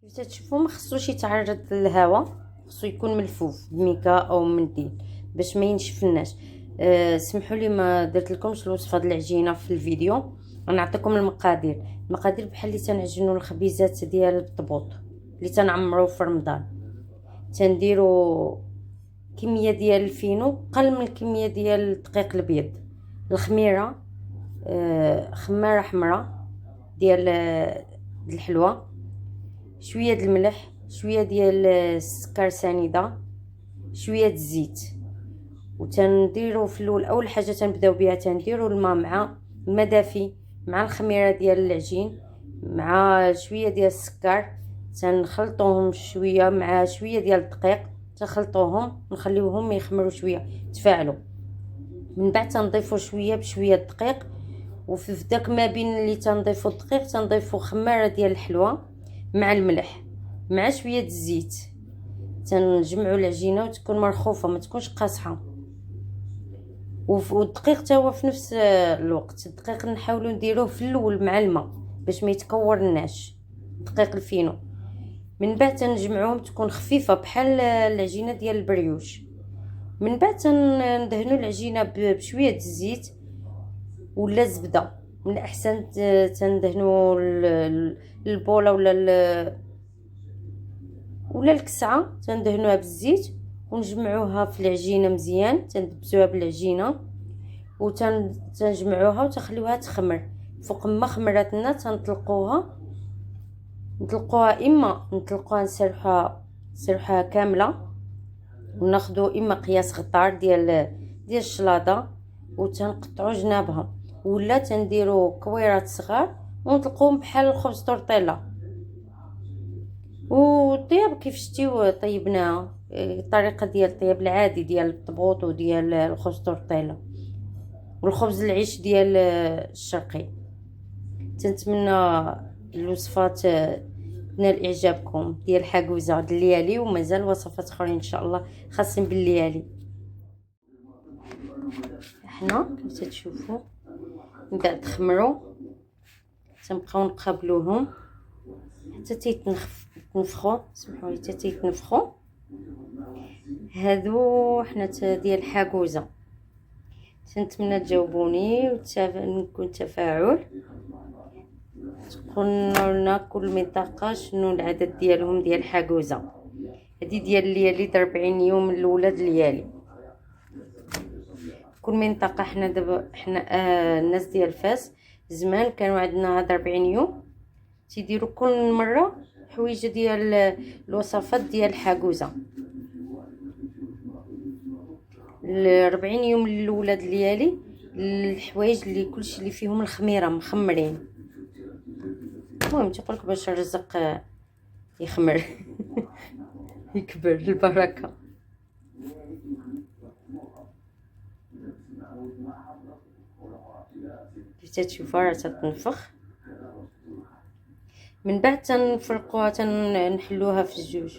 كيف تشوفوا ما خصوش يتعرض للهواء، خصو يكون ملفوف بميكا او منديل باش ما ينشفناش. سمحوا لي ما درت لكمش الوصفه ديال العجينه في الفيديو. غنعطيكم المقادير بحال اللي تنعجنوا الخبيزات ديال الطبوط اللي تنعمروا في رمضان. تنديروا كميه ديال الفينو قل من الكميه ديال الدقيق الابيض، الخميره، خماره حمراء ديال الحلوى، شويه د الملح، شويه ديال السكر سنيده، شويه د الزيت. وتنديروا في الاول اول حاجه تنبداو بها تنديروا الماء مع الماء دافي مع الخميره ديال العجين مع شويه ديال السكر، تنخلطوهم شويه مع شويه ديال الدقيق، تخلطوهم نخليوهم يخمروا شويه تفاعلوا. من بعد تنضيفوا شويه بشويه الدقيق، وفي داك ما بين اللي تنضيفوا الدقيق تنضيفوا خماره ديال الحلوى مع الملح مع شويه الزيت. تنجمعوا العجينه وتكون مرخوفه ما تكونش قاصحه. والدقيق تا هو في نفس الوقت، الدقيق نحاولوا نديروه في الاول مع الماء باش ما يتكورناش دقيق الفينو. من بعد تنجمعوهم تكون خفيفه بحال العجينه ديال البريوش. من بعد تندهنوا العجينه بشويه الزيت ولا الزبده، من الاحسن تندهنوا البوله ولا الكسعه تندهنوها بالزيت ونجمعوها في العجينه مزيان، تندبسوها بالعجينه وتنجمعوها وتخليوها تخمر. فوق ما خمرت لنا تنطلقوها، اما نطلقوها نسرحوها كامله وناخذوا اما قياس غطار ديال الشلاضه وتنقطعوا جنابها، ولا تنديروا كويرات صغار ونطلقوهم بحال الخبز طورطيلا. والطياب كيف شتيو طيبناها الطريقه ديال الطياب العادي ديال الطبوط وديال الخبز طورطيلا والخبز العيش ديال الشرقي. تنتمنى الوصفات تنال اعجابكم ديال حاكوزه الليالي، ومازال وصفات اخرين ان شاء الله خاصين بالليالي. حنا كيف تشوفوا من بعد تخمروا تنبقاو نقابلوهم حتى تيتنفخوا. سمحوا لي حتى تيتنفخوا. هادو حنا ديال حاكوزه. تنتمنى تجاوبوني ونكون تفاعل، تقولوا لنا كل منطقه شنو العدد ديالهم ديال حاكوزه. هذه ديال الليالي 40 يوم الاولى ديال الليالي. كل منطقه حنا دابا حنا الناس ديال فاس زمان كانوا عندنا هاد 40 يوم تيديروا كل مره حويجه ديال الوصفات ديال حاكوزه. 40 يوم الاولى ديال الليالي الحوايج اللي كلشي اللي فيهم الخميره مخمرين. المهم تيقولك باش الرزق يخمر يكبر البركه. كيف تشوفوا راه تتنفخ. من بعد تنفرقوها تنحلوها في الجوج.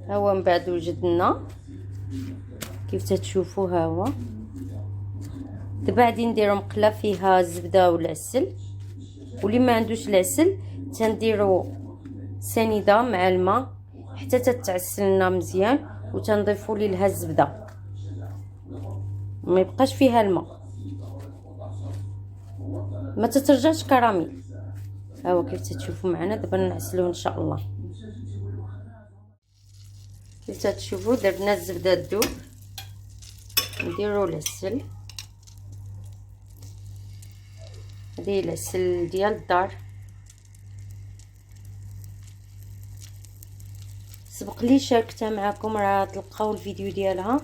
ها هو من بعد وجدنا كيف تتشوفوا. ها هو دابا غادي نديرو مقله فيها الزبده والعسل، واللي ما عندوش العسل تنديرو سنيده مع الماء حتى تتعسل لنا مزيان، وتنضيفوا لها الزبده ما يبقاش فيها الماء، ما تترجعش كراميل. ها هو كيف تشوفوا معنا. دابا نعسلوه ان شاء الله. كيف تشوفوا درنا الزبده تذوب، نديرو العسل. هذه العسل ديال الدار سبق لي شاركتها معكم، راه تلقاو الفيديو ديالها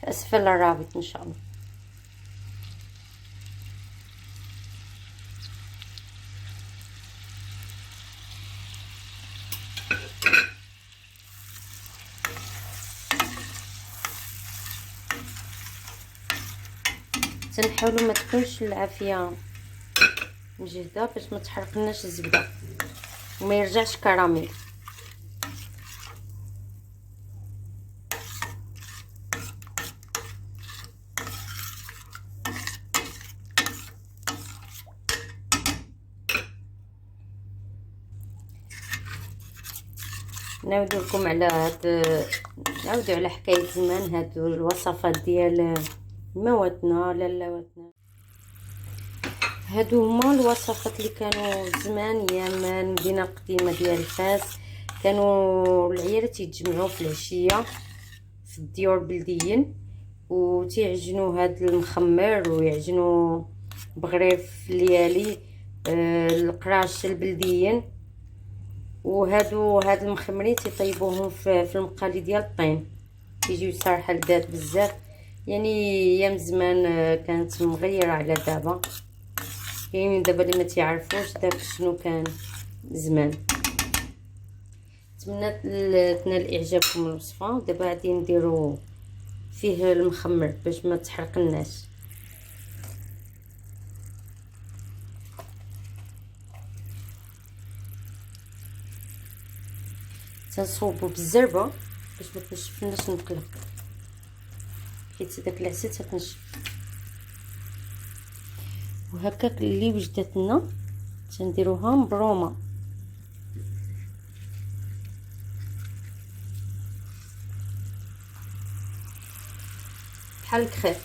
في اسفل الرابط ان شاء الله. تنحاولوا ما تكونش العافيه مجهده باش ما تحرقناش الزبده وما يرجعش كراميل. نعاودو لكم على نعاودو على حكايه زمان هادو الوصفات ديال مواتنا لالواتنا. هادو هما الوصفات اللي كانوا زمان ايام المدينه القديمه ديال فاس. كانوا العيالات يتجمعوا في العشيه في الديور بلديين وتيعجنوا هاد المخمر ويعجنوا بغريف الليالي القراش البلديين. هاد المخمرين تيطيبوهم في المقالي ديال الطين، تيجيو صراحه لذات بزاف. يعني ايام زمان كانت مغيره على دابا. كاينين دابا اللي ما تعرفوش داك شنو كان زمان. نتمنى تنال اعجابكم الوصفه. دابا غادي نديرو فيه المخمر باش ما تحرقناش. تنصوبو بالزربه باش ما تنشفناش المقله، حيت داك العسل تتنشف. وهكاك اللي وجدت لنا تنديروها مبرومه بحال الكخيط.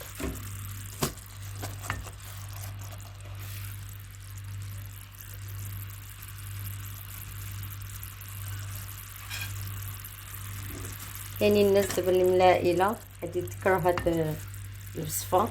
يعني الناس دابا اللي من العائله غادي يذكروا هاد الوصفه.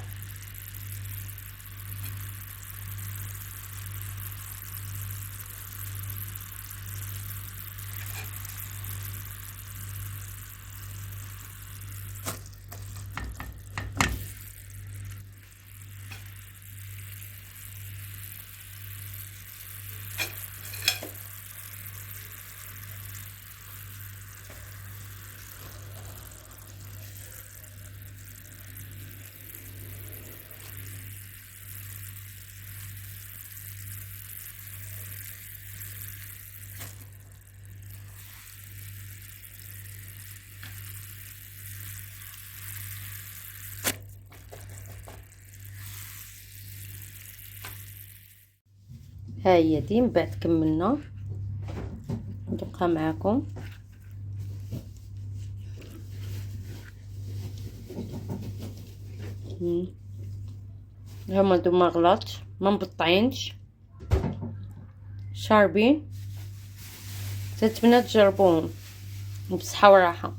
ها هي دي من بعد كملنا ندوقها معكم. هما دوما غلط ما مبطعينش شاربين. تتمنى تجربوهم بصحة وراحة.